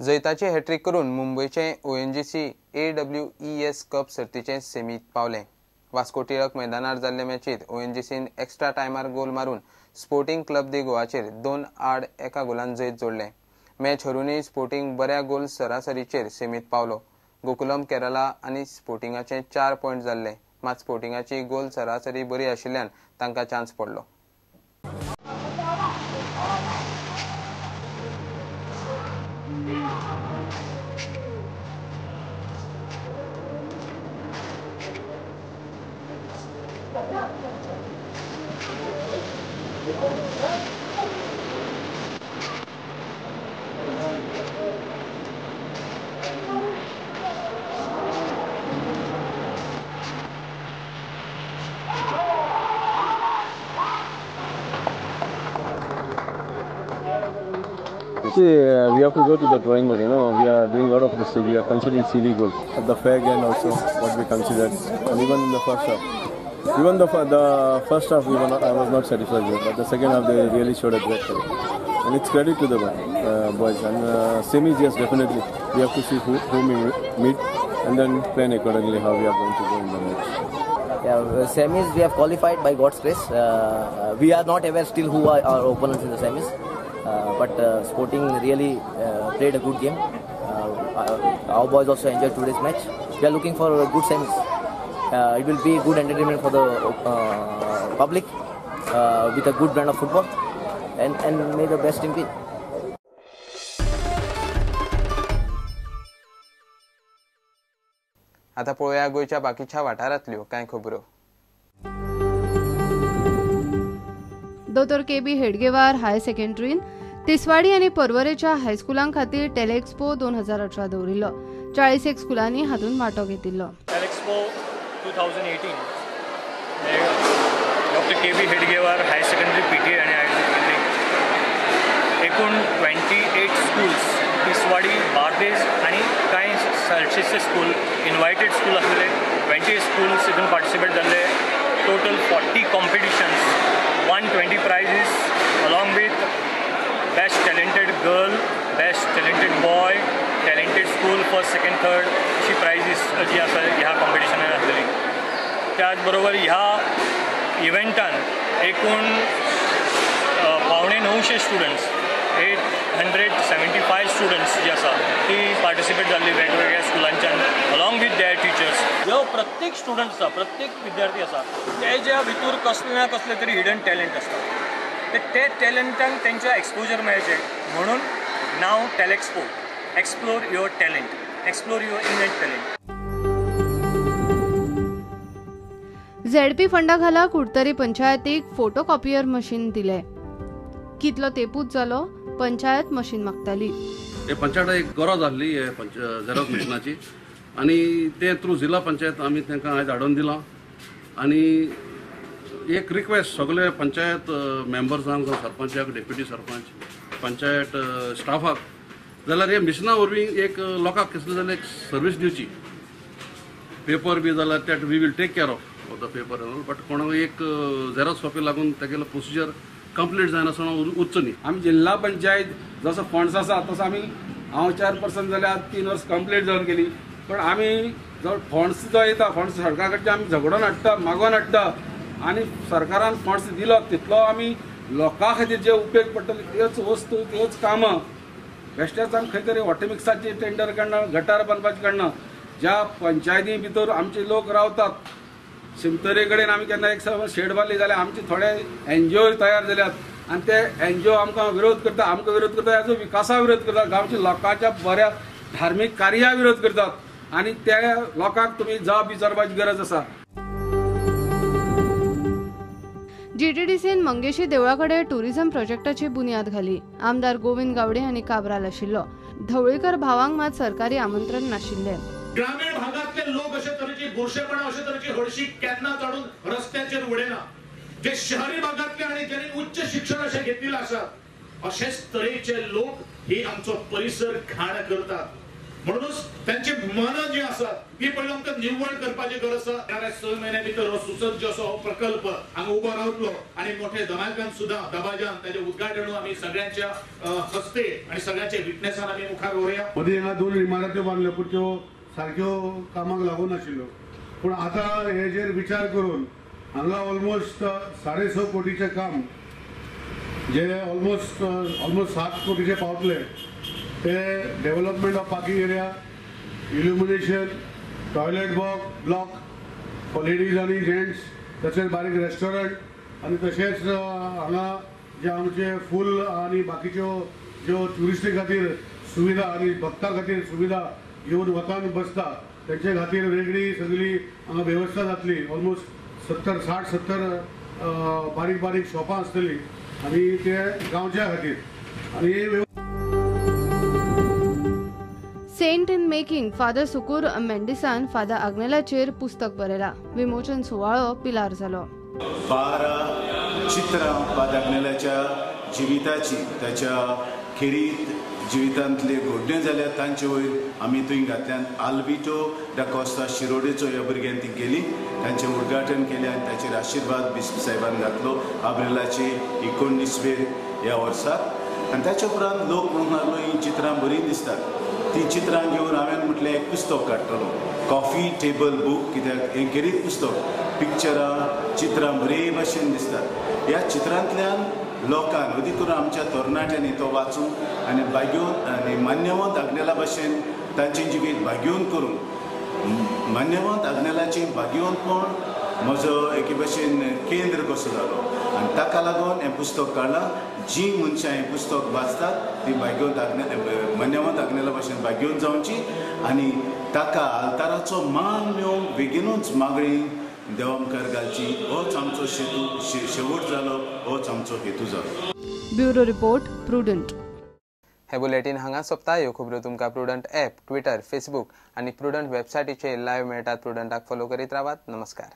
जैताची hat trick करून मुंबईचे ONGC AWES cup सर्तीचे सेमीत पावले। वास्को टिळक मैदानार जाल्ले मॅचीत ONGCन एक्स्ट्रा टायमार गोल मारून स्पोर्टिंग क्लब दी गोवाचेर 2-1 गोलान जैत जोडले। मॅच हरुनूय स्पोर्टिंग बऱ्या गोल सरासरीचेर सेमीत पावलो। गोकुलम केरला आनी स्पोर्टिंगाचे 4 पॉइंट जाल्ले, मात स्पोर्टिंगाची गोल सरासरी बरी आशिल्ल्यान तांकां चान्स पडलो। See, we have to go to the drawing board. We are doing a lot of mistakes. We are considering silly goals at the fair game also. What we considered, and even in the first half, even the first half, I was not satisfied with. But the second half, they really showed a great play, and it's credit to the boys. And semis, yes, definitely, we have to see whom we meet, and then plan accordingly how we are going to go in the match. Yeah, semis we have qualified by God's grace. We are not aware still who are our opponents in the semis. But Sporting really played a good game. Our boys also enjoyed today's match. We are looking for good semis. It will be good entertainment for the public with a good brand of football, and may the best team win. आता पळोवया गोयच्या बाकीच्या वाठारांतल्यो कांय खबरो। दोतोर KB Hedgewar higher सेकंडरीन Tiswadi आनी पर्वरेच्या हायस्कुलां खातीर टेलेक्सपो 2018 दवरिल्लो। 41 स्कुलांनी हातूंत वांटो घेतिल्लो। टेलेक्सपो 2018 doctor KB Hedgewar higher secondary PTA आनी हायर सेकंडरी एकूण 28 स्कूल्स तिसवाडी बार्देस आनी कांय सरचेचे स्कूल इन्वायटेड स्कूल आसले। 28 स्कूल्स हितून पार्टिसिपेट जाल्ले। Total 40 competitions, 120 prizes along with best talented girl, best talented boy, talented school first, second, third अशी प्राइजीस जी आसा ह्या कॉम्पिटिशनान आसलेली। त्याच बरोबर ह्या इव्हेंटान एकूण 950 स्टुडंट्स 875 स्टुडंट्स जी आसा ती पार्टिसिपेट जाल्ली वेगवेगळ्या स्कुलांच्यान अलॉंग विथ देयर टिचर्स। जो प्रत्येक स्टुडंट आसा, प्रत्येक विद्यार्थी आसा तेज्या भितर कसले ना कसले तरी हिडन टॅलेंट आसता। ते टॅलेंटान तेंच्या एक्सपोजर मेळचें म्हणून नाव Telexpo, explore your talent, explore your innate talent. ZP फंडा खाला कुडतरी पंचायतीक फोटोकॉपियर मशीन दिले। कितलो तेपूत जालो, पंचायत मशीन मागताली। हे पंचायत एक गरज आसली झेरॉक्स मशीनाची, आनी ते थ्रू जिल्हा पंचायत आमी तांकां आयज हाडून दिलां। आनी एक रिक्वेस्ट सगळे पंचायत मेंबर्सांक, सरपंचाक, डेप्युटी सरपंच, पंचायत स्टाफाक, जाल्यार हे मिशना वरवीं एक लोकांक कसले जाल्यार एक सर्वीस दिवची। पेपर बी जाल्यार that we will take care of the paper, but कोणाक एक झेरॉक्स कॉपी लागून तेगेलो प्रोसिजर कंप्लीट जायना आसतना उरचो न्ही। आमी जिल्हा पंचायत जसो फंड्स आसा तसो आमी हांव चेअरपर्सन जाल्यार 3 वर्स कंप्लीट जावन गेली, पण आमी जो फंड्स जो येता फंड्स सरकारा कडच्यान आमी झगडून हाडटा, मागोवन हाडटा, आनी सरकारान फंड्स दिलो तितलो आमी लोकां खातीर जे उपयोग पडटले त्योच वस्तू, त्योच कामां बेश्टेच खंय तरी वॉटर मिक्साची टेंडर काडना, गटार बांदपाची काडना। ज्या पंचायती भितर आमचे लोक रावतात, शिमतरे कडेन आमी केन्ना एक शेड बांदली जाल्यार आमचे थोडे NGO तयार जाल्यात, आनी ते NGO आमकां विरोध करता, हेजो विकासा विरोध करतात, गांवच्या लोकांच्या बऱ्या धार्मीक कार्या विरोध करतात, आनी त्या लोकांक तुमी जाप विचारपाची गरज आसा। GTDCन मंगेशी देवळा कडेन टुरिझम प्रोजेक्टाची बुनियाद घाली। आमदार गोविंद गावडे हांणी काबराल आशिल्लो। धवळीकर भावांक मात सरकारी आमंत्रण नाशिल्ले। ग्रामीण भागातले लोक अशा तरेची बुरशेपणा, अशा तरेची हळशी केन्ना चढून रस्त्याचेर उडयना। जे शहरी भागातले आणि ज्यांनी उच्च शिक्षण असे घेतलेले असतात अशेच तरेचे लोक ही आमचो परिसर घाण करतात। म्हणूनच त्यांची मनं जी आसात ती पहिले आमकां निवळ करपाची गरज आसा. येणाऱ्या 6 महिन्या भितर हो सुसज्ज असो हो प्रकल्प हांगा उबो रावतलो आणि मोठे धमाक्यान सुद्धा दबाज्यान ताचे उद्घाटन आमी सगळ्यांच्या हस्ते आणि सगळ्यांच्या विटनेसान आमी मुखार व्हरया. मदीं हांगा 2 इमारत्यो बांदल्यो पूण त्यो सारक्यो कामाक लागून नाशिल्ल्यो. पूण आतां हेजेर विचार करून हांगा ऑलमोस्ट 6.5 कोटीचें काम जे ऑलमोस्ट 7 कोटीचे पावतले ते development of parking area, illumination, toilet block for ladies आणि जेंट्स, तशेंच बारीक रेस्टॉरंट आणि तशेंच हांगा जे आमचे फूल आणि बाकीच्यो ज्यो ट्युरिस्टी खातीर सुविधा आणि भक्तां खातीर सुविधा येवन वतान बसता तेंचे खातीर वेगळी सगळी हांगा वेवस्था जातली. ऑलमोस्ट 60-70 बारीक बारीक शॉपां आसतलीं आणि ते गांवच्या खातीर. आणि सेंट इन मेकिंग फादर सुकूर मेंडिसान फादर आग्नेलाचेर पुस्तक बरयला. विमोचन सुवाळो पिलार जालो. 12 चित्रां फादर आग्नेलाच्या जिविताची, ताच्या खेरीत जिवितांतले घडण्यो जाल्यात तांचे वयर आमी थंय घातल्यान. आल्विटो डा कॉस्ता शिरोडेचो ह्या भुरग्यान ती केली, तांचें उद्घाटन केलें आनी ताचेर आशिर्वाद बिस्प साहेबान घातलो आग्नेलाची 19वेर ह्या वर्साक. आनी ताच्या उपरांत लोक म्हणून लागलो ही चित्रां बरीं दिसतात. ती चित्रां घेवन हांवें म्हटलें एक पुस्तक काडटलो, कॉफी टेबल बूक, कित्याक हें खेरीत पुस्तक. पिक्चरां चित्रां बरे भाशेन दिसतात. ह्या चित्रांतल्यान लोकांक अदी करून आमच्या तरणाट्यांनी तो वाचून आनी भाग्योवन आनी मान्यवंत आग्नेला भाशेन तांचें जिवीत भाग्योवन करून मान्यवंत आग्नेलाची भाग्योवनपण म्हजो एके भाशेन केंद्र कसो जालो. आनी ताका लागून हें पुस्तक काडलां. जी मनशां हें पुस्तक वाचतात ती भाग्यवंत मान्यवंत आग्नेला भाशेन भाग्यवंत जावची आनी ताका आल्ताराचो मान मेळोवंक बेगीनूच मागणी देवा मुखार घालची. होच आमचो शेवट जालो, होच आमचो हेतू जालो. Bureau report, prudent. हे बुलेटिन हांगा सोंपता. ह्यो खबरो तुमकां प्रुडंट ॲप, ट्विटर, फेसबूक आनी प्रुडंट वेबसायटीचेर लायव्ह मेळटात. प्रुडंटाक फॉलो करीत रावात. नमस्कार.